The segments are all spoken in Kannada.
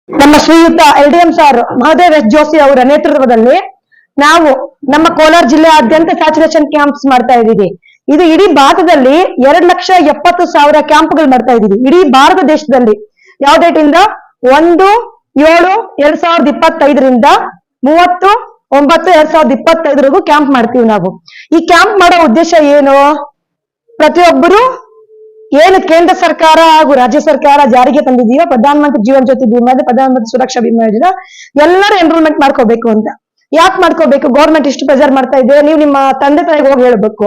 ನಮ್ಮ ಶ್ರೀಯುತ LDM sir Mahadev S Joshi ಅವರ ನೇತೃತ್ವದಲ್ಲಿ ನಾವು ನಮ್ಮ ಕೋಲಾರ ಜಿಲ್ಲೆಯಾದ್ಯಂತ ಸ್ಯಾಚುರೇಷನ್ ಕ್ಯಾಂಪ್ಸ್ ಮಾಡ್ತಾ ಇದ್ದೀವಿ. ಇದು ಇಡೀ ಭಾರತದಲ್ಲಿ 2,70,000 ಕ್ಯಾಂಪ್ಗಳು ಮಾಡ್ತಾ ಇದ್ದೀವಿ. ಇಡೀ ಭಾರತ ದೇಶದಲ್ಲಿ ಯಾವ ಡೇಟ್ ಇಂದ 1/7/2025 30/9/2025 ಕ್ಯಾಂಪ್ ಮಾಡ್ತೀವಿ ನಾವು. ಈ ಕ್ಯಾಂಪ್ ಮಾಡೋ ಉದ್ದೇಶ ಏನು? ಪ್ರತಿಯೊಬ್ಬರು ಏನು ಕೇಂದ್ರ ಸರ್ಕಾರ ಹಾಗೂ ರಾಜ್ಯ ಸರ್ಕಾರ ಜಾರಿಗೆ ತಂದಿದೆಯೋ ಪ್ರಧಾನ ಮಂತ್ರಿ ಜೀವನ್ ಜ್ಯೋತಿ ಬಿಮಾ, ಪ್ರಧಾನ ಮಂತ್ರಿ ಸುರಕ್ಷಾ ಬಿಮಾ ಯೋಜನೆ, ಎಲ್ಲರೂ ಎನ್ರೋಲ್ಮೆಂಟ್ ಮಾಡ್ಕೋಬೇಕು ಅಂತ. ಯಾಕೆ ಮಾಡ್ಕೋಬೇಕು? ಗೌರ್ಮೆಂಟ್ ಇಷ್ಟು ಪ್ರೆಸರ್ ಮಾಡ್ತಾ ಇದೆ, ನೀವು ನಿಮ್ಮ ತಂದೆ ತಾಯಿಗೆ ಹೋಗಿ ಹೇಳ್ಬೇಕು.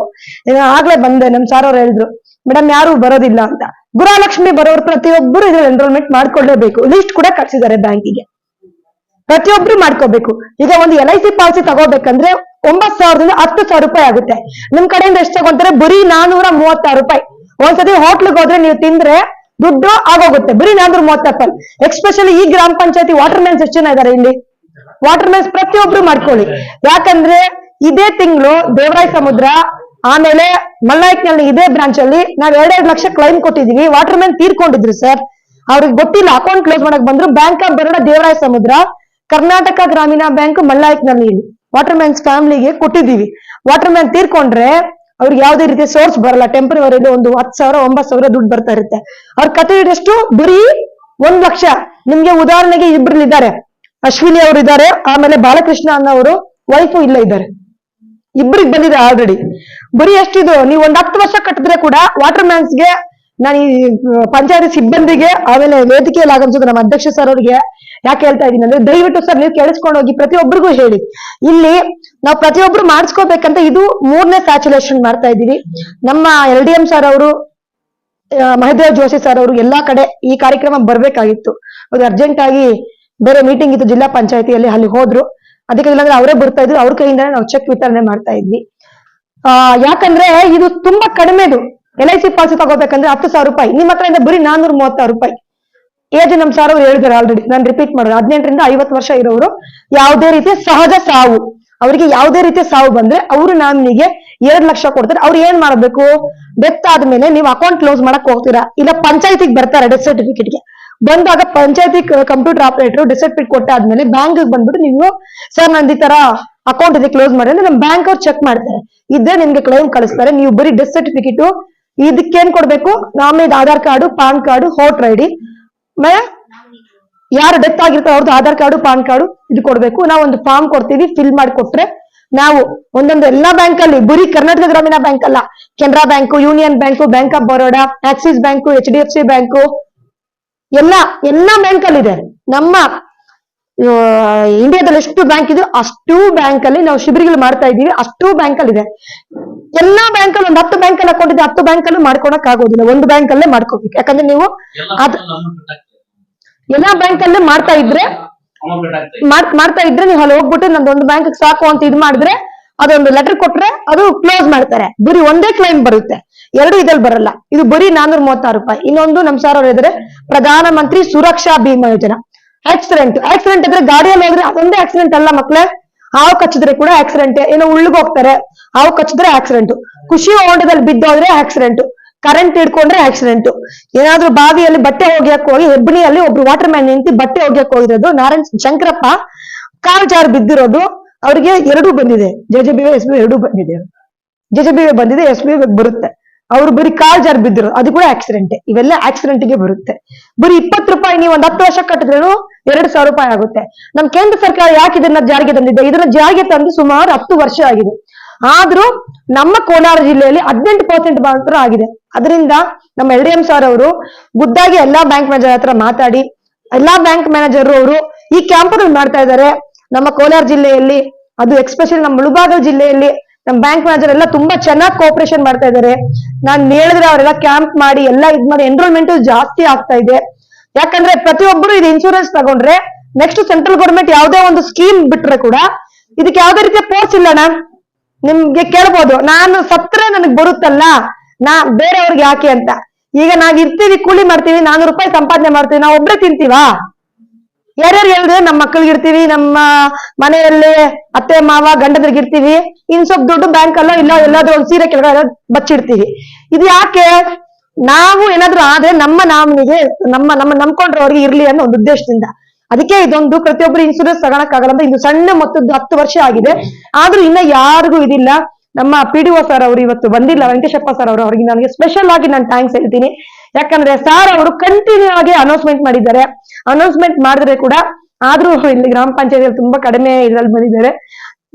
ಆಗ್ಲೇ ಬಂದೆ, ನಮ್ ಸಾರ್ ಅವ್ರು ಹೇಳಿದ್ರು, ಮೇಡಮ್ ಯಾರು ಬರೋದಿಲ್ಲ ಅಂತ. ಗೃಹಲಕ್ಷ್ಮಿ ಬರೋರು ಪ್ರತಿಯೊಬ್ಬರು ಇದ್ರಲ್ಲಿ ಎನ್ರೋಲ್ಮೆಂಟ್ ಮಾಡ್ಕೊಳ್ಳೇಬೇಕು. ಲಿಸ್ಟ್ ಕೂಡ ಕಟ್ಸಿದ್ದಾರೆ ಬ್ಯಾಂಕಿಗೆ, ಪ್ರತಿಯೊಬ್ರು ಮಾಡ್ಕೋಬೇಕು. ಈಗ ಒಂದು LIC ಪಾಲಿಸಿ ತಗೋಬೇಕಂದ್ರೆ 9,000ದಿಂದ 10,000 ರೂಪಾಯಿ ಆಗುತ್ತೆ. ನಿಮ್ ಕಡೆಯಿಂದ ಎಷ್ಟು ತಗೊಂತಾರೆ? ಬರೀ 436 ರೂಪಾಯಿ. ಒಂದ್ಸತಿ ಹೋಟ್ಲಿಗೆ ಹೋದ್ರೆ ನೀವು ತಿಂದ್ರೆ ದುಡ್ಡು ಆಗೋಗುತ್ತೆ, ಬರೀ 436 ರೂಪಾಯಿ. ಎಕ್ಸ್ಪೆಷಲಿ ಈ ಗ್ರಾಮ ಪಂಚಾಯತಿ ವಾಟರ್ ಮ್ಯಾನ್ಸ್ ಎಷ್ಟು ಜನ ಇದಾರೆ ಇಲ್ಲಿ? ವಾಟರ್ ಮ್ಯಾನ್ಸ್ ಪ್ರತಿಯೊಬ್ರು ಮಾಡ್ಕೊಳ್ಳಿ. ಯಾಕಂದ್ರೆ ಇದೇ ತಿಂಗಳು ದೇವರಾಯ ಸಮುದ್ರ ಆಮೇಲೆ ಮಲ್ನಾಯ್ಕ್ನಲ್ಲಿ ಇದೇ ಬ್ರಾಂಚ್ ಅಲ್ಲಿ ನಾವ್ 2 ಲಕ್ಷ ಕ್ಲೈಮ್ ಕೊಟ್ಟಿದೀವಿ. ವಾಟರ್ ಮ್ಯಾನ್ ತೀರ್ಕೊಂಡಿದ್ರು ಸರ್, ಅವ್ರಿಗೆ ಗೊತ್ತಿಲ್ಲ, ಅಕೌಂಟ್ ಕ್ಲೋಸ್ ಮಾಡಕ್ ಬಂದ್ರು. ಬ್ಯಾಂಕ್ ಆಫ್ ಬರೋಡ ದೇವರಾಯ ಸಮುದ್ರ, ಕರ್ನಾಟಕ ಗ್ರಾಮೀಣ ಬ್ಯಾಂಕ್ ಮಲ್ನಾಯ್ಕ್ನಲ್ಲಿ ವಾಟರ್ ಮ್ಯಾನ್ಸ್ ಫ್ಯಾಮಿಲಿಗೆ ಕೊಟ್ಟಿದ್ದೀವಿ. ವಾಟರ್ ಮ್ಯಾನ್ ತೀರ್ಕೊಂಡ್ರೆ ಅವ್ರಿಗೆ ಯಾವುದೇ ರೀತಿಯ ಸೋರ್ಸ್ ಬರಲ್ಲ. ಟೆಂಪರರಿ ಒಂದು 10,000 9,000 ದುಡ್ಡು ಬರ್ತಾ ಇರುತ್ತೆ. ಅವ್ರ ಕಟ್ಟಿದಷ್ಟು ಬರೀ 1 ಲಕ್ಷ. ನಿಮ್ಗೆ ಉದಾಹರಣೆಗೆ ಇಬ್ರು ಇದ್ದಾರೆ, ಅಶ್ವಿನಿ ಅವರು ಇದ್ದಾರೆ, ಆಮೇಲೆ ಬಾಲಕೃಷ್ಣ ಅನ್ನೋರು ವೈಫು ಇಲ್ಲ ಇದ್ದಾರೆ. ಇಬ್ರಿಗೆ ಬಂದಿದೆ ಆಲ್ರೆಡಿ. ಬರೀ ಎಷ್ಟಿದು? ನೀವು 10 ವರ್ಷ ಕಟ್ಟಿದ್ರೆ ಕೂಡ ವಾಟರ್ ಮ್ಯಾನ್ಸ್ಗೆ, ನಾನು ಈ ಪಂಚಾಯತಿ ಸಿಬ್ಬಂದಿಗೆ ಆಮೇಲೆ ವೇದಿಕೆಯಲ್ಲಿ ಆಗಮಿಸಿದ ನಮ್ಮ ಅಧ್ಯಕ್ಷ ಸರ್ ಅವ್ರಿಗೆ ಯಾಕೆ ಹೇಳ್ತಾ ಇದೀನಿ ಅಂದ್ರೆ, ದಯವಿಟ್ಟು ಸರ್ ನೀವು ಕೇಳಿಸ್ಕೊಂಡು ಹೋಗಿ, ಪ್ರತಿಯೊಬ್ಬರಿಗೂ ಹೇಳಿ. ಇಲ್ಲಿ ನಾವು ಪ್ರತಿಯೊಬ್ರು ಮಾಡಿಸ್ಕೋಬೇಕಂತ ಇದು 3ನೇ ಸ್ಯಾಚುರೇಷನ್ ಮಾಡ್ತಾ ಇದ್ದೀವಿ. ನಮ್ಮ LDM ಸರ್ ಅವರು, ಮಹದೇವ್ ಜೋಶಿ ಸರ್ ಅವರು ಎಲ್ಲಾ ಕಡೆ ಈ ಕಾರ್ಯಕ್ರಮ ಬರ್ಬೇಕಾಗಿತ್ತು. ಅದು ಅರ್ಜೆಂಟ್ ಆಗಿ ಬೇರೆ ಮೀಟಿಂಗ್ ಇತ್ತು ಜಿಲ್ಲಾ ಪಂಚಾಯತಿಯಲ್ಲಿ, ಅಲ್ಲಿ ಹೋದ್ರು. ಅದಕ್ಕೆ ಇಲ್ಲಾಂದ್ರೆ ಅವರೇ ಬರ್ತಾ ಇದ್ರು, ಅವ್ರ ಕೈಯಿಂದ ನಾವು ಚೆಕ್ ವಿತರಣೆ ಮಾಡ್ತಾ ಇದ್ವಿ. ಯಾಕಂದ್ರೆ ಇದು ತುಂಬಾ ಕಡಿಮೆದು. LIC ಪಾಲಿಸಿ ತಗೋಬೇಕಂದ್ರೆ 10,000 ರೂಪಾಯಿ, ನಿಮ್ಮ ಹತ್ರದಿಂದ ಬರೀ 436 ರೂಪಾಯಿ. ಏಜ್ ನಮ್ ಸಾರ್ ಅವ್ರು ಹೇಳಿದಾರೆ ಆಲ್ರೆಡಿ, ನಾನು ರಿಪೀಟ್ ಮಾಡೋದು, 18ರಿಂದ 50 ವರ್ಷ ಇರೋರು ಯಾವುದೇ ರೀತಿಯ ಸಹಜ ಸಾವು, ಅವರಿಗೆ ಯಾವುದೇ ರೀತಿಯ ಸಾವು ಬಂದ್ರೆ ಅವರು ನಾಮಿನಿಗೆ 2 ಲಕ್ಷ ಕೊಡ್ತಾರೆ. ಅವ್ರು ಏನ್ ಮಾಡ್ಬೇಕು? ಡೆತ್ ಆದ್ಮೇಲೆ ನೀವು ಅಕೌಂಟ್ ಕ್ಲೋಸ್ ಮಾಡಕ್ ಹೋಗ್ತೀರಾ, ಇಲ್ಲ ಪಂಚಾಯತಿಗೆ ಬರ್ತಾರೆ ಡೆತ್ ಸರ್ಟಿಫಿಕೇಟ್ಗೆ. ಬಂದಾಗ ಪಂಚಾಯತಿ ಕಂಪ್ಯೂಟರ್ ಆಪರೇಟರ್ ಡೆತ್ ಸರ್ಟಿಫಿಕೇಟ್ ಕೊಟ್ಟಾದ್ಮೇಲೆ ಬ್ಯಾಂಕ್ ಬಂದ್ಬಿಟ್ಟು ನೀವು ಸರ್ ನಂದು ಈ ತರ ಅಕೌಂಟ್ ಇದೆ ಕ್ಲೋಸ್ ಮಾಡಿ ಅಂದ್ರೆ ನಮ್ಮ ಬ್ಯಾಂಕ್ ಅವ್ರು ಚೆಕ್ ಮಾಡ್ತಾರೆ, ಇದ್ರೆ ನಿಮ್ಗೆ ಕ್ಲೈಮ್ ಕಳಿಸ್ತಾರೆ. ನೀವು ಬರೀ ಡೆತ್ ಸರ್ಟಿಫಿಕೇಟ್ ಇದಕ್ಕೇನ್ ಕೊಡ್ಬೇಕು? ನಾಮಿನಿದ Aadhaar card, PAN card, voter ID, ಯಾರು ಡೆತ್ ಆಗಿರ್ತಾರೆ ಅವ್ರದ್ದು ಆಧಾರ್ ಕಾರ್ಡು, ಪಾನ್ ಕಾರ್ಡು ಇದು ಕೊಡ್ಬೇಕು. ನಾವು ಒಂದು ಫಾರ್ಮ್ ಕೊಡ್ತೀವಿ, ಫಿಲ್ ಮಾಡಿ ಕೊಟ್ರೆ ನಾವು ಒಂದೊಂದು ಎಲ್ಲಾ ಬ್ಯಾಂಕ್ ಅಲ್ಲಿ, ಬರೀ ಕರ್ನಾಟಕ ಗ್ರಾಮೀಣ ಬ್ಯಾಂಕ್ ಅಲ್ಲ, Canara bank, union bank, bank of Baroda, Axis bank, HDFC bank, ಎಲ್ಲಾ ಬ್ಯಾಂಕ್ ಅಲ್ಲಿ ಇದೆ. ನಮ್ಮ ಇಂಡಿಯಾದಲ್ಲಿ ಎಷ್ಟು ಬ್ಯಾಂಕ್ ಇದೆ ಅಷ್ಟು ಬ್ಯಾಂಕ್ ಅಲ್ಲಿ ನಾವು ಶಿಬಿರಗಳು ಮಾಡ್ತಾ ಇದೀವಿ. ಅಷ್ಟು ಬ್ಯಾಂಕ್ ಅಲ್ಲಿ ಇದೆ. ಎಲ್ಲಾ ಬ್ಯಾಂಕ್ ಅಲ್ಲಿ ಒಂದು 10 ಬ್ಯಾಂಕ್ ಅಲ್ಲಿ ಅಕೌಂಟ್ ಇದೆ, 10 ಬ್ಯಾಂಕ್ ಅಲ್ಲೂ ಮಾಡ್ಕೊಳಕ್ ಆಗೋದಿಲ್ಲ, ಒಂದು ಬ್ಯಾಂಕ್ ಅಲ್ಲೇ ಮಾಡ್ಕೋಬೇಕು. ಯಾಕಂದ್ರೆ ನೀವು ಎಲ್ಲಾ ಬ್ಯಾಂಕ್ ಅಲ್ಲೇ ಮಾಡ್ತಾ ಇದ್ರೆ ನೀವು ಅಲ್ಲಿ ಹೋಗ್ಬಿಟ್ಟು ನಂದೊಂದು ಬ್ಯಾಂಕ್ ಸಾಕು ಅಂತ ಇದು ಮಾಡಿದ್ರೆ ಅದೊಂದು ಲೆಟರ್ ಕೊಟ್ರೆ ಅದು ಕ್ಲೋಸ್ ಮಾಡ್ತಾರೆ. ಬರೀ ಒಂದೇ ಕ್ಲೈಮ್ ಬರುತ್ತೆ, 2 ಇದ್ರಲ್ಲಿ ಬರಲ್ಲ. ಇದು ಬರೀ 436 ರೂಪಾಯಿ. ಇನ್ನೊಂದು ನಮ್ ಸಾರ್ ಅವ್ರು ಹೇಳಿದ್ರೆ ಪ್ರಧಾನ ಮಂತ್ರಿ ಸುರಕ್ಷಾ ಬಿಮಾ ಯೋಜನಾ. ಆಕ್ಸಿಡೆಂಟ್ ಇದ್ರೆ ಗಾಡಿಯಲ್ಲಿ ಹೋದ್ರೆ ಅದೊಂದೇ ಆಕ್ಸಿಡೆಂಟ್ ಅಲ್ಲ ಮಕ್ಳೇ, ಹಾವು ಕಚ್ಚಿದ್ರೆ ಕೂಡ ಆಕ್ಸಿಡೆಂಟ್. ಏನೋ ಉಳ್ಗೋಗ್ತಾರೆ, ಹಾವು ಕಚ್ಚಿದ್ರೆ ಆಕ್ಸಿಡೆಂಟ್, ಖುಷಿ ಹೊಂಡದಲ್ಲಿ ಬಿದ್ದೋದ್ರೆ ಆಕ್ಸಿಡೆಂಟ್, ಕರೆಂಟ್ ಹಿಡ್ಕೊಂಡ್ರೆ ಆಕ್ಸಿಡೆಂಟ್, ಏನಾದ್ರೂ ಬಾವಿಯಲ್ಲಿ ಬಟ್ಟೆ ಒಗ್ಯಕ್ ಹೋಗಿ ಹೆಬ್ಬಣಿಯಲ್ಲಿ ಒಬ್ರು ವಾಟರ್ ಮ್ಯಾನ್ ನಿಂತು ಬಟ್ಟೆ ಒಗ್ಯಕ್ ಹೋಗಿರೋದು, ನಾರಾಯಣ್ ಶಂಕರಪ್ಪ ಕಾಲ್ ಜಾರ್ ಬಿದ್ದಿರೋದು, ಅವ್ರಿಗೆ 2 ಬಂದಿದೆ, JJBY SBY 2 ಬಂದಿದೆ. JJBY ಬಂದಿದೆ, SBY ಬರುತ್ತೆ. ಅವ್ರು ಬರೀ ಕಾಲ್ ಜಾರ್ ಬಿದ್ದಿರೋ ಅದು ಕೂಡ ಆಕ್ಸಿಡೆಂಟ್. ಇವೆಲ್ಲ ಆಕ್ಸಿಡೆಂಟ್ ಗೆ ಬರುತ್ತೆ. ಬರೀ 20 ರೂಪಾಯಿ ನೀವು ಒಂದು 10 ವರ್ಷ ಕಟ್ಟಿದ್ರೇನು 2,000 ರೂಪಾಯಿ ಆಗುತ್ತೆ. ನಮ್ ಕೇಂದ್ರ ಸರ್ಕಾರ ಯಾಕೆ ಇದನ್ನ ಜಾರಿಗೆ ತಂದಿದೆ? ಇದನ್ನ ಜಾರಿಗೆ ತಂದು ಸುಮಾರು 10 ವರ್ಷ ಆಗಿದೆ. ಆದ್ರೂ ನಮ್ಮ ಕೋಲಾರ ಜಿಲ್ಲೆಯಲ್ಲಿ 18% ಮಾತ್ರ ಆಗಿದೆ. ಅದರಿಂದ ನಮ್ಮ LDM ಸರ್ ಅವರು ಖುದ್ದಾಗಿ ಎಲ್ಲಾ ಬ್ಯಾಂಕ್ ಮ್ಯಾನೇಜರ್ ಹತ್ರ ಮಾತಾಡಿ, ಎಲ್ಲಾ ಬ್ಯಾಂಕ್ ಮ್ಯಾನೇಜರ್ ಅವರು ಈ ಕ್ಯಾಂಪ್ಗಳು ಮಾಡ್ತಾ ಇದ್ದಾರೆ ನಮ್ಮ ಕೋಲಾರ ಜಿಲ್ಲೆಯಲ್ಲಿ. ಅದು ಎಕ್ಸ್ಪೆಷಲಿ ನಮ್ಮ ಮುಳಬಾಗಿಲು ಜಿಲ್ಲೆಯಲ್ಲಿ ನಮ್ಮ ಬ್ಯಾಂಕ್ ಮ್ಯಾನೇಜರ್ ಎಲ್ಲ ತುಂಬಾ ಚೆನ್ನಾಗಿ ಕೋಆಪರೇಷನ್ ಮಾಡ್ತಾ ಇದ್ದಾರೆ. ನಾನು ಹೇಳಿದ್ರೆ ಅವರೆಲ್ಲ ಕ್ಯಾಂಪ್ ಮಾಡಿ ಎಲ್ಲ ಇದ್ ಮಾಡಿ ಎನ್ರೋಲ್ಮೆಂಟ್ ಜಾಸ್ತಿ ಆಗ್ತಾ ಇದೆ. ಯಾಕಂದ್ರೆ ಪ್ರತಿಯೊಬ್ಬರು ಇದು ಇನ್ಶೂರೆನ್ಸ್ ತಗೊಂಡ್ರೆ ನೆಕ್ಸ್ಟ್ ಸೆಂಟ್ರಲ್ ಗೌರ್ಮೆಂಟ್ ಯಾವುದೇ ಒಂದು ಸ್ಕೀಮ್ ಬಿಟ್ರೆ ಕೂಡ ಇದಕ್ಕೆ ಯಾವುದೇ ರೀತಿಯ ಪೋರ್ಸ್ ಇಲ್ಲಣ್ಣ. ನಿಮ್ಗೆ ಕೇಳ್ಬೋದು, ನಾನು ಸತ್ರೆ ನನಗ್ ಬರುತ್ತಲ್ಲ, ನಾ ಬೇರೆಯವ್ರಿಗೆ ಯಾಕೆ ಅಂತ. ಈಗ ನಾವ್ ಇರ್ತೀವಿ, ಕೂಲಿ ಮಾಡ್ತೀವಿ, 400 ರೂಪಾಯಿ ಸಂಪಾದನೆ ಮಾಡ್ತೀವಿ, ನಾವ್ ಒಬ್ರೇ ತಿಂತೀವಾ? ಯಾರ್ಯಾರು ಹೇಳಿದ್ರೆ ನಮ್ಮ ಮಕ್ಕಳಿಗೆ ಇರ್ತೀವಿ, ನಮ್ಮ ಮನೆಯಲ್ಲಿ ಅತ್ತೆ ಮಾವ ಗಂಡದ್ರಿಗೆ ಇರ್ತೀವಿ, ಇನ್ ಸ್ವಲ್ಪ ದುಡ್ಡು ಬ್ಯಾಂಕ್ ಅಲ್ಲ ಇಲ್ಲ ಎಲ್ಲಾದ್ರೂ ಒಂದು ಸೀರೆ ಕೆಳಗಡೆ ಬಚ್ಚಿಡ್ತೀವಿ. ಇದು ಯಾಕೆ? ನಾವು ಏನಾದ್ರು ಆದ್ರೆ ನಮ್ಮ ನಾಮಿನಿಗೆ ನಮ್ಮ ನಂಬ್ಕೊಂಡ್ರವ್ರಿಗೆ ಇರ್ಲಿ ಅನ್ನೋ ಒಂದು ಉದ್ದೇಶದಿಂದ. ಅದಕ್ಕೆ ಇದೊಂದು ಪ್ರತಿಯೊಬ್ಬರು ಇನ್ಸೂರೆನ್ಸ್ ತಗೊಳಕ್ಕಾಗಲ್ಲ ಅಂತ ಇದು ಸಣ್ಣ ಮೊತ್ತದ್ದು 10 ವರ್ಷ ಆಗಿದೆ. ಆದ್ರೂ ಇನ್ನ ಯಾರಿಗೂ ಇದಿಲ್ಲ. ನಮ್ಮ PDO ಸರ್ ಅವರು ಇವತ್ತು ಬಂದಿಲ್ಲ, ವೆಂಕಟೇಶಪ್ಪ ಸರ್ ಅವರು, ಅವ್ರಿಗೆ ನನಗೆ ಸ್ಪೆಷಲ್ ಆಗಿ ನಾನು ಥ್ಯಾಂಕ್ಸ್ ಹೇಳ್ತೀನಿ. ಯಾಕಂದ್ರೆ ಸಾರ್ ಅವರು ಕಂಟಿನ್ಯೂ ಆಗಿ ಅನೌನ್ಸ್ಮೆಂಟ್ ಮಾಡಿದ್ದಾರೆ. ಅನೌನ್ಸ್ಮೆಂಟ್ ಮಾಡಿದ್ರೆ ಕೂಡ ಆದ್ರೂ ಇಲ್ಲಿ ಗ್ರಾಮ ಪಂಚಾಯತ್ ತುಂಬಾ ಕಡಿಮೆ ಇದ್ರಲ್ಲಿ ಬಂದಿದ್ದಾರೆ.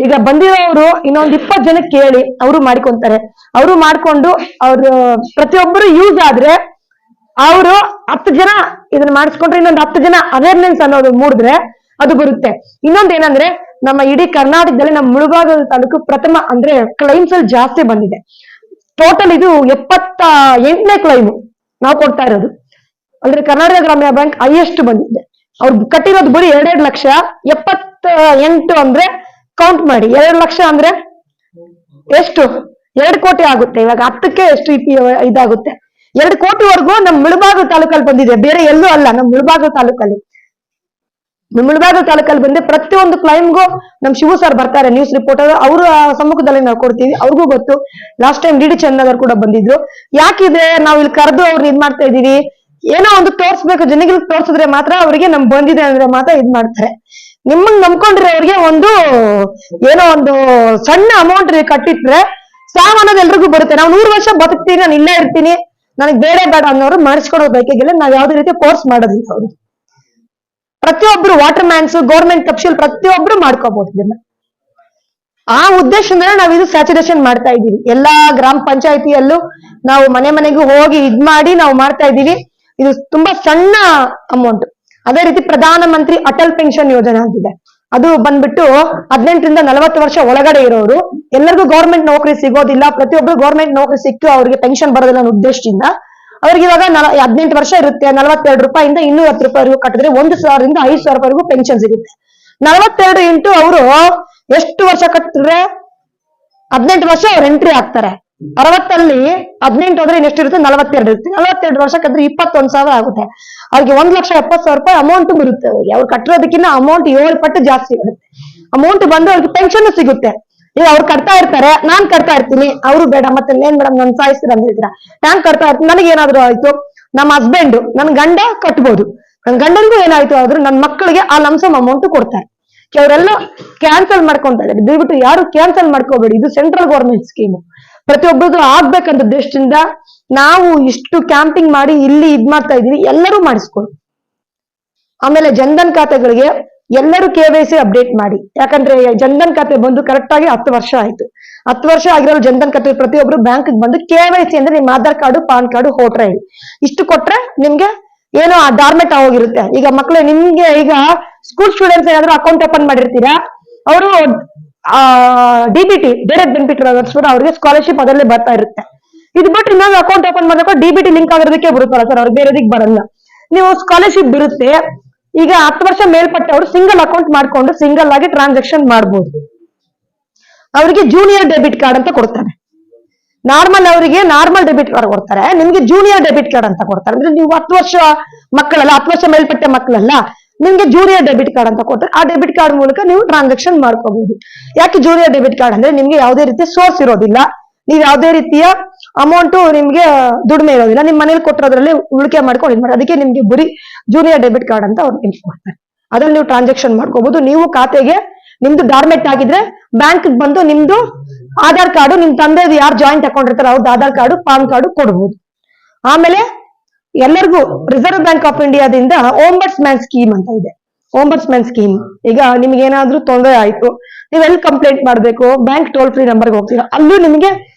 ಈಗ ಬಂದಿರೋರು ಇನ್ನೊಂದು 20 ಜನಕ್ಕೆ ಕೇಳಿ ಅವರು ಮಾಡ್ಕೊಂತಾರೆ. ಅವರು ಮಾಡ್ಕೊಂಡು ಅವ್ರು ಪ್ರತಿಯೊಬ್ಬರು ಯೂಸ್ ಆದ್ರೆ ಅವರು 10 ಜನ ಇದನ್ನ ಮಾಡಿಸ್ಕೊಂಡ್ರೆ ಇನ್ನೊಂದು 10 ಜನ ಅವೇರ್ನೆಸ್ ಅನ್ನೋದು ಮೂಡಿದ್ರೆ ಅದು ಬರುತ್ತೆ. ಇನ್ನೊಂದ್ ಏನಂದ್ರೆ ನಮ್ಮ ಇಡೀ ಕರ್ನಾಟಕದಲ್ಲಿ ನಮ್ಮ ಮುಳಬಾಗಿಲು ತಾಲೂಕು ಪ್ರಥಮ ಅಂದ್ರೆ ಕ್ಲೈಮ್ಸ್ ಅಲ್ಲಿ ಜಾಸ್ತಿ ಬಂದಿದೆ. ಟೋಟಲ್ ಇದು 78ನೇ ಕ್ಲೈಮ್ ನಾವು ಕೊಡ್ತಾ ಇರೋದು. ಅಂದ್ರೆ ಕರ್ನಾಟಕ ಗ್ರಾಮೀಣ ಬ್ಯಾಂಕ್ ಹೈಯೆಸ್ಟ್ ಬಂದಿದೆ. ಅವ್ರು ಕಟ್ಟಿರೋದು ಬರೀ 2 ಲಕ್ಷ. 78 ಅಂದ್ರೆ ಕೌಂಟ್ ಮಾಡಿ, 2 ಲಕ್ಷ ಅಂದ್ರೆ ಎಷ್ಟು? 2 ಕೋಟಿ ಆಗುತ್ತೆ. ಇವಾಗ 10ಕ್ಕೆ ಎಷ್ಟು ಇದಾಗುತ್ತೆ? 2 ಕೋಟಿವರೆಗೂ ನಮ್ಮ ಮುಳಬಾಗಿಲು ತಾಲೂಕಲ್ಲಿ ಬಂದಿದೆ, ಬೇರೆ ಎಲ್ಲೂ ಅಲ್ಲ. ನಮ್ಮ ಮುಳಬಾಗಿಲು ತಾಲೂಕಲ್ಲಿ ಬಂದೆ ಪ್ರತಿಯೊಂದು ಕ್ಲೈಮ್ಗೂ ನಮ್ ಶಿವು ಸರ್ ಬರ್ತಾರೆ, ನ್ಯೂಸ್ ರಿಪೋರ್ಟರ್. ಅವರ ಸಮ್ಮುಖದಲ್ಲಿ ನಾವು ಕೊಡ್ತೀವಿ, ಅವ್ರಿಗೂ ಗೊತ್ತು. ಲಾಸ್ಟ್ ಟೈಮ್ DD ಚಂದನಗರ್ ಕೂಡ ಬಂದಿದ್ರು. ಯಾಕಿದೆ ನಾವು ಇಲ್ಲಿ ಕರೆದು ಅವ್ರು ಇದ್ ಮಾಡ್ತಾ ಇದೀವಿ, ಏನೋ ಒಂದು ತೋರ್ಸ್ಬೇಕು, ಜನಗಳಿಗೆ ತೋರ್ಸಿದ್ರೆ ಮಾತ್ರ ಅವ್ರಿಗೆ ನಮ್ ಬಂದಿದೆ ಅಂದ್ರೆ ಮಾತ್ರ ಇದ್ ಮಾಡ್ತಾರೆ. ನಿಮ್ಮನ್ನ ನಂಬ್ಕೊಂಡ್ರೆ ಅವ್ರಿಗೆ ಏನೋ ಒಂದು ಸಣ್ಣ ಅಮೌಂಟ್ ಕಟ್ಟಿಟ್ರೆ ಸಾವು ಅನ್ನೋದು ಎಲ್ರಿಗೂ ಬರುತ್ತೆ. ನಾವು 100 ವರ್ಷ ಬದುಕ್ತೀನಿ, ನಾನು ಇಲ್ಲೇ ಇರ್ತೀನಿ, ನನಗೆ ಬೇಡ ಅನ್ನೋರು ಮಾಡಿಸ್ಕೊಡೋ ಬೈಕೆಗೆಲ್ಲ ನಾವ್ ಯಾವ್ದೇ ರೀತಿ ಫೋರ್ಸ್ ಮಾಡೋದಿಲ್ಲ. ಅವ್ರು ಪ್ರತಿಯೊಬ್ರು ವಾಟರ್ ಮ್ಯಾನ್ಸ್, ಗೌರ್ಮೆಂಟ್ ತಪ್ಸಿಲ್ ಪ್ರತಿಯೊಬ್ರು ಮಾಡ್ಕೋಬಹುದು ಇದನ್ನ. ಆ ಉದ್ದೇಶದಿಂದ ನಾವು ಇದು ಸ್ಯಾಚುರೇಷನ್ ಮಾಡ್ತಾ ಇದೀವಿ. ಎಲ್ಲಾ ಗ್ರಾಮ ಪಂಚಾಯತಿಯಲ್ಲೂ ನಾವು ಮನೆಗೂ ಹೋಗಿ ಇದ್ ಮಾಡಿ ನಾವು ಮಾಡ್ತಾ ಇದೀವಿ. ಇದು ತುಂಬಾ ಸಣ್ಣ ಅಮೌಂಟ್. ಅದೇ ರೀತಿ ಪ್ರಧಾನ ಮಂತ್ರಿ ಅಟಲ್ ಪೆನ್ಷನ್ ಯೋಜನೆ ಅಂತಿದೆ. ಅದು ಬಂದ್ಬಿಟ್ಟು 18 ರಿಂದ 40 ವರ್ಷ ಒಳಗಡೆ ಇರೋರು ಎಲ್ಲರಿಗೂ ಗೌರ್ಮೆಂಟ್ ನೌಕರಿ ಸಿಗೋದಿಲ್ಲ. ಪ್ರತಿಯೊಬ್ರು ಗೌರ್ಮೆಂಟ್ ನೌಕರಿ ಸಿಕ್ಕು ಅವ್ರಿಗೆ ಪೆನ್ಷನ್ ಬರೋದಿಲ್ಲ ಅನ್ನೋ ಉದ್ದೇಶದಿಂದ ಅವ್ರಿಗೆ ಇವಾಗ 18 ವರ್ಷ ಇರುತ್ತೆ. 42 ರೂಪಾಯಿಂದ 210 ರೂಪಾಯಿವರೆಗೂ ಕಟ್ಟಿದ್ರೆ 1,000 ರಿಂದ 5,000 ರೂಪಾಯಿವರೆಗೂ ಪೆನ್ಷನ್ ಸಿಗುತ್ತೆ. 42 ಇಂಟು ಅವರು ಎಷ್ಟು ವರ್ಷ ಕಟ್ಟಿದ್ರೆ 18 ವರ್ಷ ಅವ್ರು ಎಂಟ್ರಿ ಆಗ್ತಾರೆ. 60ಅಲ್ಲಿ 18 ಹೋದ್ರೆ ಇನ್ನೆಷ್ಟಿರುತ್ತೆ? 42 ಇರುತ್ತೆ. 42 ವರ್ಷ ಕಟ್ಟಿದ್ರೆ 21,000 ಆಗುತ್ತೆ. ಅವ್ರಿಗೆ 1,70,000 ರೂಪಾಯಿ ಅಮೌಂಟ್ ಬರುತ್ತೆ. ಅವ್ರು ಕಟ್ಟಿರೋದಕ್ಕಿಂತ ಅಮೌಂಟ್ 7 ಪಟ್ಟು ಜಾಸ್ತಿ ಬರುತ್ತೆ. ಅಮೌಂಟ್ ಬಂದು ಅವ್ರಿಗೆ ಪೆನ್ಷನ್ ಸಿಗುತ್ತೆ. ಈಗ ಅವ್ರು ಕಟ್ತಾ ಇರ್ತಾರೆ, ನಾನ್ ಕಟ್ತಾ ಇರ್ತೀನಿ, ಅವರು ಬೇಡ ಮತ್ತೆ ಏನ್ ಮೇಡಮ್ ನನ್ ಸಾಯಿಸ್ತೀರ ಅಂತ ಹೇಳ್ತೀರಾ. ನಾನ್ ಕಟ್ತಾ ಇರ್ತೀನಿ, ನನಗೆ ಏನಾದ್ರು ಆಯ್ತು, ನಮ್ಮ ಹಸ್ಬೆಂಡ್ ನನ್ ಗಂಡ ಕಟ್ಬೋದು, ನನ್ ಗಂಡನಿಗೂ ಏನಾಯ್ತು ಆದ್ರೂ ನನ್ನ ಮಕ್ಕಳಿಗೆ ಆ ಲಂಸಮ್ ಅಮೌಂಟ್ ಕೊಡ್ತಾರೆ. ಅವರೆಲ್ಲ ಕ್ಯಾನ್ಸಲ್ ಮಾಡ್ಕೊಂತಾರೆ. ದಯವಿಟ್ಟು ಯಾರು ಕ್ಯಾನ್ಸಲ್ ಮಾಡ್ಕೋಬೇಡಿ. ಇದು ಸೆಂಟ್ರಲ್ ಗೌರ್ಮೆಂಟ್ ಸ್ಕೀಮು. ಪ್ರತಿಯೊಬ್ಬರಿಗೂ ಆಗ್ಬೇಕಂತ ಉದ್ದೇಶದಿಂದ ನಾವು ಇಷ್ಟು ಕ್ಯಾಂಪಿಂಗ್ ಮಾಡಿ ಇಲ್ಲಿ ಇದ್ ಮಾಡ್ತಾ ಇದೀವಿ. ಎಲ್ಲರೂ ಮಾಡಿಸ್ಕೊಳ್ಳಿ. ಆಮೇಲೆ ಜನ್ಧನ್ ಖಾತೆಗಳಿಗೆ ಎಲ್ಲರೂ KYC ಅಪ್ಡೇಟ್ ಮಾಡಿ. ಯಾಕಂದ್ರೆ ಜನ್ಧನ್ ಖಾತೆ ಬಂದು ಕರೆಕ್ಟ್ ಆಗಿ 10 ವರ್ಷ ಆಯ್ತು. 10 ವರ್ಷ ಆಗಿರೋ ಜನ್ಧನ್ ಖಾತೆ ಪ್ರತಿಯೊಬ್ರು ಬ್ಯಾಂಕ್ ಬಂದು KYC ಅಂದ್ರೆ ನಿಮ್ಮ Aadhaar card, PAN card, voter ID ಇಷ್ಟು ಕೊಟ್ರೆ ನಿಮ್ಗೆ ಏನೋ ಡಾರ್ಮೆಟ್ ಆಗೋಗಿರುತ್ತೆ. ಈಗ ಮಕ್ಳು ನಿಮ್ಗೆ ಈಗ ಸ್ಕೂಲ್ ಸ್ಟೂಡೆಂಟ್ಸ್ ಏನಾದ್ರು ಅಕೌಂಟ್ ಓಪನ್ ಮಾಡಿರ್ತೀರಾ, ಅವರು DBT ಡೈರೆಕ್ಟ್ ಬೆನಿಫಿಟ್ ಟ್ರಾನ್ಸ್ಫರ್ ಅವ್ರಿಗೆ ಸ್ಕಾಲರ್ಶಿಪ್ ಅದರಲ್ಲೇ ಬರ್ತಾ ಇರುತ್ತೆ. ಇದು ಬಿಟ್ಟು ಇನ್ನೊಂದು ಅಕೌಂಟ್ ಓಪನ್ ಮಾಡಬೇಕು, DBT ಲಿಂಕ್ ಆಗಿರೋದಕ್ಕೆ ಬರುತ್ತಲ್ಲ ಸರ್, ಅವ್ರಿಗೆ ಬೇರೆದಕ್ಕೆ ಬರಲ್ಲ. ನೀವು ಸ್ಕಾಲರ್ಶಿಪ್ ಬರುತ್ತೆ. ಈಗ 10 ವರ್ಷ ಮೇಲ್ಪಟ್ಟವರು ಸಿಂಗಲ್ ಅಕೌಂಟ್ ಮಾಡ್ಕೊಂಡು ಸಿಂಗಲ್ ಆಗಿ ಟ್ರಾನ್ಸಾಕ್ಷನ್ ಮಾಡ್ಬೋದು. ಅವರಿಗೆ ಜೂನಿಯರ್ ಡೆಬಿಟ್ ಕಾರ್ಡ್ ಅಂತ ಕೊಡ್ತಾರೆ. ನಾರ್ಮಲ್ ಅವರಿಗೆ ನಾರ್ಮಲ್ ಡೆಬಿಟ್ ಕಾರ್ಡ್ ಕೊಡ್ತಾರೆ, ನಿಮ್ಗೆ ಜೂನಿಯರ್ ಡೆಬಿಟ್ ಕಾರ್ಡ್ ಅಂತ ಕೊಡ್ತಾರೆ. ಅಂದ್ರೆ ನೀವು 10 ವರ್ಷ ಮಕ್ಕಳಲ್ಲ, 10 ವರ್ಷ ಮೇಲ್ಪಟ್ಟ ಮಕ್ಕಳಲ್ಲ, ನಿಮ್ಗೆ ಜೂನಿಯರ್ ಡೆಬಿಟ್ ಕಾರ್ಡ್ ಅಂತ ಕೊಡ್ತಾರೆ. ಆ ಡೆಬಿಟ್ ಕಾರ್ಡ್ ಮೂಲಕ ನೀವು ಟ್ರಾನ್ಸಾಕ್ಷನ್ ಮಾಡ್ಕೋಬಹುದು. ಯಾಕೆ ಜೂನಿಯರ್ ಡೆಬಿಟ್ ಕಾರ್ಡ್ ಅಂದ್ರೆ ನಿಮ್ಗೆ ಯಾವುದೇ ರೀತಿಯ ಸೋರ್ಸ್ ಇರೋದಿಲ್ಲ, ನೀವ್ ಯಾವುದೇ ರೀತಿಯ ಅಮೌಂಟ್ ನಿಮ್ಗೆ ದುಡಿಮೆ ಇರೋದಿಲ್ಲ, ನಿಮ್ ಮನೇಲಿ ಕೊಟ್ಟಿರೋದ್ರಲ್ಲಿ ಉಳಿಕೆ ಮಾಡ್ಕೊಂಡು ಇದ್ ಮಾಡಿ. ಅದಕ್ಕೆ ನಿಮ್ಗೆ ಬರೀ ಜೂನಿಯರ್ ಡೆಬಿಟ್ ಕಾರ್ಡ್ ಅಂತ ಅವ್ರು ನಿಮ್ಗೆ ಕೊಡ್ತಾರೆ. ಅದ್ರಲ್ಲಿ ನೀವು ಟ್ರಾನ್ಸಾಕ್ಷನ್ ಮಾಡ್ಕೋಬಹುದು. ನೀವು ಖಾತೆಗೆ ನಿಮ್ದು ಡಾರ್ಮೆಟ್ ಆಗಿದ್ರೆ ಬ್ಯಾಂಕ್ ಬಂದು ನಿಮ್ದು ಆಧಾರ್ ಕಾರ್ಡು, ನಿಮ್ ತಂದೆದು ಯಾರು ಜಾಯಿಂಟ್ ಅಕೌಂಟ್ ಇರ್ತಾರೆ ಅವ್ರದ್ದು ಆಧಾರ್ ಕಾರ್ಡು, ಪಾನ್ ಕಾರ್ಡು ಕೊಡ್ಬೋದು. ಆಮೇಲೆ ಎಲ್ಲರಿಗೂ ರಿಸರ್ವ್ ಬ್ಯಾಂಕ್ ಆಫ್ ಇಂಡಿಯಾದಿಂದ ಓಂಬಡ್ಸ್ಮ್ಯಾನ್ ಸ್ಕೀಮ್ ಅಂತ ಇದೆ. ಓಂಬಡ್ಸ್ಮ್ಯಾನ್ ಸ್ಕೀಮ್, ಈಗ ನಿಮ್ಗೆ ಏನಾದ್ರೂ ತೊಂದರೆ ಆಯ್ತು, ನೀವು ಎಲ್ಲಿ ಕಂಪ್ಲೇಂಟ್ ಮಾಡ್ಬೇಕು? ಬ್ಯಾಂಕ್ ಟೋಲ್ ಫ್ರೀ ನಂಬರ್ಗೆ ಹೋಗ್ತೀರಾ, ಅಲ್ಲೂ ನಿಮ್ಗೆ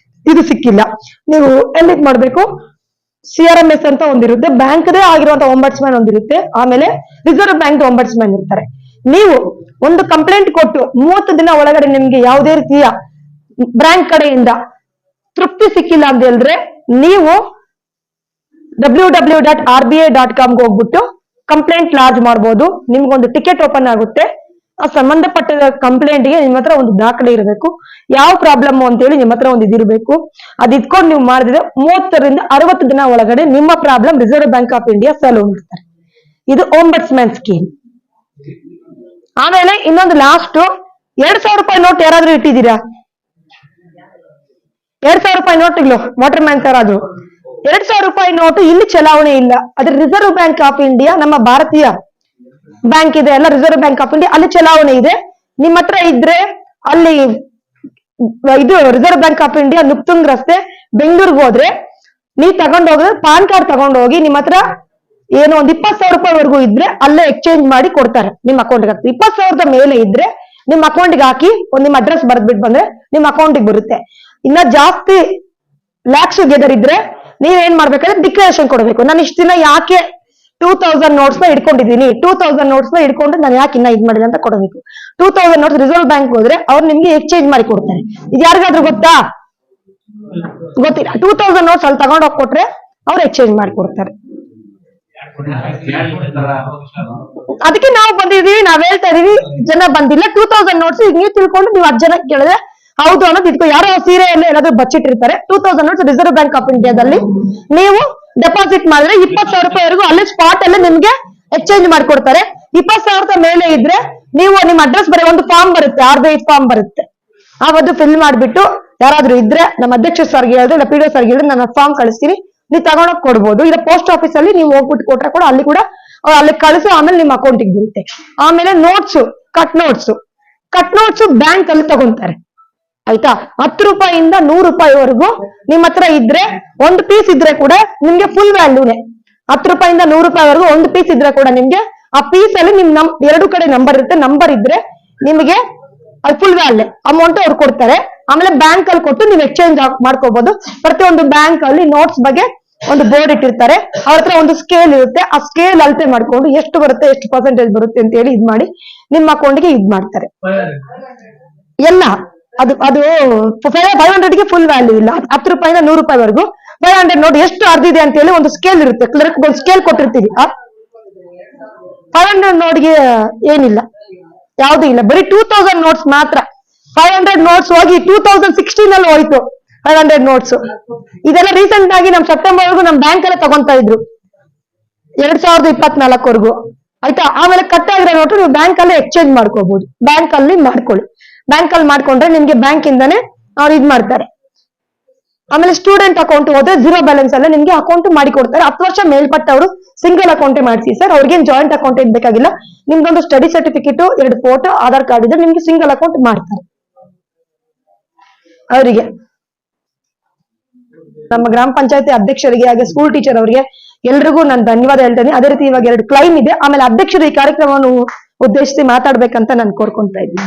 ಇದು ಸಿಕ್ಕಿಲ್ಲ, ನೀವು ಎಲ್ಲಿ ಮಾಡ್ಬೇಕು? CRMS ಅಂತ ಒಂದಿರುತ್ತೆ, ಬ್ಯಾಂಕ್ದೇ ಆಗಿರುವಂತ ಓಂಬಡ್ಸ್ಮ್ಯಾನ್ ಒಂದಿರುತ್ತೆ, ಆಮೇಲೆ ರಿಸರ್ವ್ ಬ್ಯಾಂಕ್ ಓಂಬಡ್ಸ್ಮ್ಯಾನ್ ಇರ್ತಾರೆ. ನೀವು ಒಂದು ಕಂಪ್ಲೇಂಟ್ ಕೊಟ್ಟು 30 ದಿನ ಒಳಗಡೆ ನಿಮ್ಗೆ ಯಾವುದೇ ರೀತಿಯ ಬ್ಯಾಂಕ್ ಕಡೆಯಿಂದ ತೃಪ್ತಿ ಸಿಕ್ಕಿಲ್ಲ ಅಂತ ಹೇಳಿದ್ರೆ ನೀವು www.rbi.com ಹೋಗ್ಬಿಟ್ಟು ಕಂಪ್ಲೇಂಟ್ ಲಾಡ್ಜ್ ಮಾಡ್ಬೋದು. ನಿಮ್ಗೊಂದು ಟಿಕೆಟ್ ಓಪನ್ ಆಗುತ್ತೆ. ಆ ಸಂಬಂಧಪಟ್ಟ ಕಂಪ್ಲೇಂಟ್ಗೆ ನಿಮ್ಮ ಹತ್ರ ಒಂದು ದಾಖಲೆ ಇರಬೇಕು. ಯಾವ ಪ್ರಾಬ್ಲಮ್ ಅಂತ ಹೇಳಿ ನಿಮ್ಮ ಹತ್ರ ಒಂದು ಇದಿರಬೇಕು. ಅದ್ ಇಟ್ಕೊಂಡು ನೀವು ಮಾಡಿದ್ರೆ 30 ರಿಂದ 60 ದಿನ ಒಳಗಡೆ ನಿಮ್ಮ problem reserve bank of India solve ಮಾಡ್ತಾರೆ. ಇದು ಓಂಬಡ್ಸ್ಮ್ಯಾನ್ ಸ್ಕೀಮ್. ಆಮೇಲೆ ಇನ್ನೊಂದು ಲಾಸ್ಟ್, 2,000 ರೂಪಾಯಿ ನೋಟ್ ಯಾರಾದ್ರೂ ಇಟ್ಟಿದ್ದೀರಾ? 2,000 ರೂಪಾಯಿ ನೋಟ್ಗಳು ವಾಟರ್ ಮ್ಯಾನ್ ಯಾರಾದ್ರೂ 2,000 ರೂಪಾಯಿ ನೋಟು ಇಲ್ಲಿ ಚಲಾವಣೆ ಇಲ್ಲ. ಅದ್ರ ರಿಸರ್ವ್ ಬ್ಯಾಂಕ್ ಆಫ್ ಇಂಡಿಯಾ ನಮ್ಮ ಭಾರತೀಯ ಬ್ಯಾಂಕ್ ಇದೆ ಅಲ್ಲ, ರಿಸರ್ವ್ ಬ್ಯಾಂಕ್ ಆಫ್ ಇಂಡಿಯಾ, ಅಲ್ಲಿ ಚಲಾವಣೆ ಇದೆ. ನಿಮ್ಮ ಹತ್ರ ಇದ್ರೆ ಅಲ್ಲಿ ಇದು ರಿಸರ್ವ್ ಬ್ಯಾಂಕ್ ಆಫ್ ಇಂಡಿಯಾ ನುಪ್ತುಂಗ್ ರಸ್ತೆ ಬೆಂಗಳೂರಿಗೆ ಹೋದ್ರೆ ನೀವ್ ತಗೊಂಡೋಗಿದ್ರೆ ಪಾನ್ ಕಾರ್ಡ್ ತಗೊಂಡೋಗಿ ನಿಮ್ಮ ಹತ್ರ ಏನೋ ಒಂದ್ 20,000 ರೂಪಾಯಿವರೆಗೂ ಇದ್ರೆ ಅಲ್ಲೇ ಎಕ್ಸ್ಚೇಂಜ್ ಮಾಡಿ ಕೊಡ್ತಾರೆ ನಿಮ್ ಅಕೌಂಟ್ಗೆ. 20,000 ಮೇಲೆ ಇದ್ರೆ ನಿಮ್ ಅಕೌಂಟ್ಗೆ ಹಾಕಿ ಒಂದ್ ನಿಮ್ ಅಡ್ರೆಸ್ ಬರ್ದ್ಬಿಟ್ಟು ಬಂದ್ರೆ ನಿಮ್ ಅಕೌಂಟಿಗೆ ಬರುತ್ತೆ. ಇನ್ನ ಜಾಸ್ತಿ ಲ್ಯಾಕ್ಸ್ ಗೆದರ್ ಇದ್ರೆ ನೀವೇನ್ ಮಾಡ್ಬೇಕಂದ್ರೆ ಡಿಕ್ಲರೇಷನ್ ಕೊಡಬೇಕು. ನಾನು ಇಷ್ಟ ದಿನ ಯಾಕೆ 2000 ನೋಟ್ಸ್ ನ ಇಟ್ಕೊಂಡಿದ್ದೀನಿ, 2000 ನೋಟ್ಸ್ ನ ಇಟ್ಕೊಂಡು ನಾನು ಯಾಕೆ ಇನ್ನ ಇದ್ ಮಾಡಿಲ್ಲ ಅಂತ ಕೊಡಬೇಕು. 2000 ನೋಟ್ಸ್ ರಿಸರ್ವ್ ಬ್ಯಾಂಕ್ ಹೋದ್ರೆ ಅವ್ರು ನಿಮ್ಗೆ ಎಕ್ಸ್ಚೇಂಜ್ ಮಾಡಿ ಕೊಡ್ತಾರೆ. ಇದು ಯಾರಿಗಾದ್ರೂ ಗೊತ್ತಾ? ಗೊತ್ತಿಲ್ಲ. 2000 ನೋಟ್ಸ್ ಅಲ್ಲಿ ತಗೊಂಡೋಗಿ ಕೊಟ್ರೆ ಅವ್ರು ಎಕ್ಸ್ಚೇಂಜ್ ಮಾಡಿ ಕೊಡ್ತಾರೆ. ಅದಕ್ಕೆ ನಾವು ಬಂದಿದೀವಿ, ನಾವ್ ಹೇಳ್ತಾ ಇದೀವಿ, ಜನ ಬಂದಿಲ್ಲ. 2000 ನೋಟ್ಸ್ ಈಗ ನೀವು ತಿಳ್ಕೊಂಡು ನೀವು 10 ಜನ ಕೇಳಿದ್ರೆ ಹೌದು ಅನ್ನೋದು ಇಟ್ಕೊ. ಯಾರೋ ಸೀರೆಯಲ್ಲಿ ಏನಾದ್ರು ಬಚ್ಚಿಟ್ಟಿರ್ತಾರೆ. 2000 ನೋಟ್ಸ್ ರಿಸರ್ವ್ ಬ್ಯಾಂಕ್ ಆಫ್ ಇಂಡಿಯಾದಲ್ಲಿ ನೀವು ಡೆಪಾಸಿಟ್ ಮಾಡಿದ್ರೆ 20,000 ರೂಪಾಯಿವರೆಗೂ ಅಲ್ಲಿ ಸ್ಪಾಟ್ ಅಲ್ಲೇ ನಿಮ್ಗೆ ಎಕ್ಸ್ಚೇಂಜ್ ಮಾಡ್ಕೊಡ್ತಾರೆ. 20,000 ಮೇಲೆ ಇದ್ರೆ ನೀವು ನಿಮ್ ಅಡ್ರೆಸ್ ಬರೀ ಒಂದು ಫಾರ್ಮ್ ಬರುತ್ತೆ, RBI ಫಾರ್ಮ್ ಬರುತ್ತೆ. ಆ ಒಂದು ಫಿಲ್ ಮಾಡ್ಬಿಟ್ಟು ಯಾರಾದ್ರೂ ಇದ್ರೆ ನಮ್ಮ ಅಧ್ಯಕ್ಷ ಸರ್ಗೆ ಹೇಳಿದ್ರೆ ಇಲ್ಲ PDO ಸರ್ಗೆ ಹೇಳಿದ್ರೆ ನಾನು ಫಾರ್ಮ್ ಕಳಿಸ್ತೀನಿ, ನೀವು ತಗೊಂಡೋಗಿ ಕೊಡ್ಬೋದು. ಇಲ್ಲ ಪೋಸ್ಟ್ ಆಫೀಸ್ ಅಲ್ಲಿ ನೀವು ಹೋಗ್ಬಿಟ್ಟು ಕೊಟ್ರೆ ಕೂಡ ಅಲ್ಲಿ ಕೂಡ ಅಲ್ಲಿ ಕಳಿಸಿ ಆಮೇಲೆ ನಿಮ್ಮ ಅಕೌಂಟಿಗೆ ಬರುತ್ತೆ. ಆಮೇಲೆ ನೋಟ್ಸ್, ಕಟ್ ನೋಟ್ಸ್ ಬ್ಯಾಂಕ್ ಅಲ್ಲಿ ತಗೊಂತಾರೆ. ಆಯ್ತಾ? 10 ರೂಪಾಯಿಂದ 100 ರೂಪಾಯಿವರೆಗೂ ನಿಮ್ ಹತ್ರ ಇದ್ರೆ ಒಂದು ಪೀಸ್ ಇದ್ರೆ ಕೂಡ ನಿಮ್ಗೆ ಫುಲ್ ವ್ಯಾಲ್ಯೂನೆ. 10 ರೂಪಾಯಿಂದ 100 ರೂಪಾಯಿವರೆಗೂ ಒಂದು ಪೀಸ್ ಇದ್ರೆ ಕೂಡ ನಿಮ್ಗೆ ಆ ಪೀಸ್ ಅಲ್ಲಿ ನಿಮ್ ಎರಡು ಕಡೆ ನಂಬರ್ ಇರುತ್ತೆ. ನಂಬರ್ ಇದ್ರೆ ನಿಮಗೆ ಅದು ಫುಲ್ ವ್ಯಾಲ್ಯೂ ಅಮೌಂಟ್ ಅವ್ರು ಕೊಡ್ತಾರೆ. ಆಮೇಲೆ ಬ್ಯಾಂಕ್ ಅಲ್ಲಿ ಕೊಟ್ಟು ನೀವು ಎಕ್ಸ್ಚೇಂಜ್ ಮಾಡ್ಕೋಬಹುದು. ಪ್ರತಿಯೊಂದು ಬ್ಯಾಂಕ್ ಅಲ್ಲಿ ನೋಟ್ಸ್ ಬಗ್ಗೆ ಒಂದು ಬೋರ್ಡ್ ಇಟ್ಟಿರ್ತಾರೆ. ಅವ್ರ ಹತ್ರ ಒಂದು ಸ್ಕೇಲ್ ಇರುತ್ತೆ. ಆ ಸ್ಕೇಲ್ ಅಳತೆ ಮಾಡ್ಕೊಂಡು ಎಷ್ಟು ಬರುತ್ತೆ, ಎಷ್ಟು ಪರ್ಸೆಂಟೇಜ್ ಬರುತ್ತೆ ಅಂತ ಹೇಳಿ ಇದ್ ಮಾಡಿ ನಿಮ್ಮ ಅಕೌಂಟ್ಗೆ ಇದ್ ಮಾಡ್ತಾರೆ. ಎಲ್ಲ ಅದು 500ಗೆ ಫುಲ್ ವ್ಯಾಲ್ಯೂ ಇಲ್ಲ. 10 ರೂಪಾಯಿಂದ 100 ರೂಪಾಯಿವರೆಗೂ 500 ನೋಡಿ ಎಷ್ಟು ಅರ್ಧಿದೆ ಅಂತ ಹೇಳಿ ಒಂದು ಸ್ಕೇಲ್ ಇರುತ್ತೆ. ಕ್ಲರ್ಕ್ ಒಂದು ಸ್ಕೇಲ್ ಕೊಟ್ಟಿರ್ತೀವಿ. 500 ನೋಟ್ಗೆ ಏನಿಲ್ಲ, ಯಾವ್ದು ಇಲ್ಲ, ಬರೀ 2000 ನೋಟ್ಸ್ ಮಾತ್ರ. 500 ನೋಟ್ಸ್ ಹೋಗಿ 2016 ಅಲ್ಲಿ ಹೋಯ್ತು 500 ನೋಟ್ಸ್. ಇದೆಲ್ಲ ರೀಸೆಂಟ್ ಆಗಿ ನಮ್ ಸೆಪ್ಟೆಂಬರ್ವರೆಗೂ ನಮ್ ಬ್ಯಾಂಕ್ ಅಲ್ಲೇ ತಗೊಂತಾ ಇದ್ರು, 2024ವರೆಗೂ. ಆಯ್ತಾ? ಆಮೇಲೆ ಕಟ್ ಆಗಿರೋ ನೋಟು ನೀವು ಬ್ಯಾಂಕ್ ಅಲ್ಲೇ ಎಕ್ಸ್ಚೇಂಜ್ ಮಾಡ್ಕೋಬಹುದು. ಬ್ಯಾಂಕ್ ಅಲ್ಲಿ ಮಾಡ್ಕೊಳ್ಳಿ. ಬ್ಯಾಂಕ್ ಅಲ್ಲಿ ಮಾಡ್ಕೊಂಡ್ರೆ ನಿಮ್ಗೆ ಬ್ಯಾಂಕ್ ಇಂದಾನೆ ಅವ್ರು ಇದ್ ಮಾಡ್ತಾರೆ. ಆಮೇಲೆ ಸ್ಟೂಡೆಂಟ್ ಅಕೌಂಟ್ ಹೋದ್ರೆ 0 ಬ್ಯಾಲೆನ್ಸ್ ಅಲ್ಲೇ ನಿಮ್ಗೆ ಅಕೌಂಟ್ ಮಾಡಿ ಕೊಡ್ತಾರೆ. 10 ವರ್ಷ ಮೇಲ್ಪಟ್ಟವರು ಸಿಂಗಲ್ ಅಕೌಂಟ್ ಮಾಡಿಸಿ ಸರ್, ಅವ್ರಿಗೇನ್ ಜಾಯಿಂಟ್ ಅಕೌಂಟ್ ಏನ್ ಬೇಕಾಗಿಲ್ಲ. ನಿಮ್ದೊಂದು study certificate, 2 photo, Aadhaar card ಇದ್ರೆ ನಿಮ್ಗೆ ಸಿಂಗಲ್ ಅಕೌಂಟ್ ಮಾಡ್ತಾರೆ. ಅವರಿಗೆ ನಮ್ಮ ಗ್ರಾಮ ಪಂಚಾಯತಿ ಅಧ್ಯಕ್ಷರಿಗೆ ಹಾಗೆ ಸ್ಕೂಲ್ ಟೀಚರ್ ಅವರಿಗೆ ಎಲ್ರಿಗೂ ನಾನು ಧನ್ಯವಾದ ಹೇಳ್ತೇನೆ. ಅದೇ ರೀತಿ ಇವಾಗ 2 ಕ್ಲೈಮ್ ಇದೆ. ಆಮೇಲೆ ಅಧ್ಯಕ್ಷರು ಈ ಕಾರ್ಯಕ್ರಮವನ್ನು ಉದ್ದೇಶಿಸಿ ಮಾತಾಡ್ಬೇಕಂತ ನಾನು ಕೋರ್ಕೊಂತಾ ಇದ್ದೀನಿ.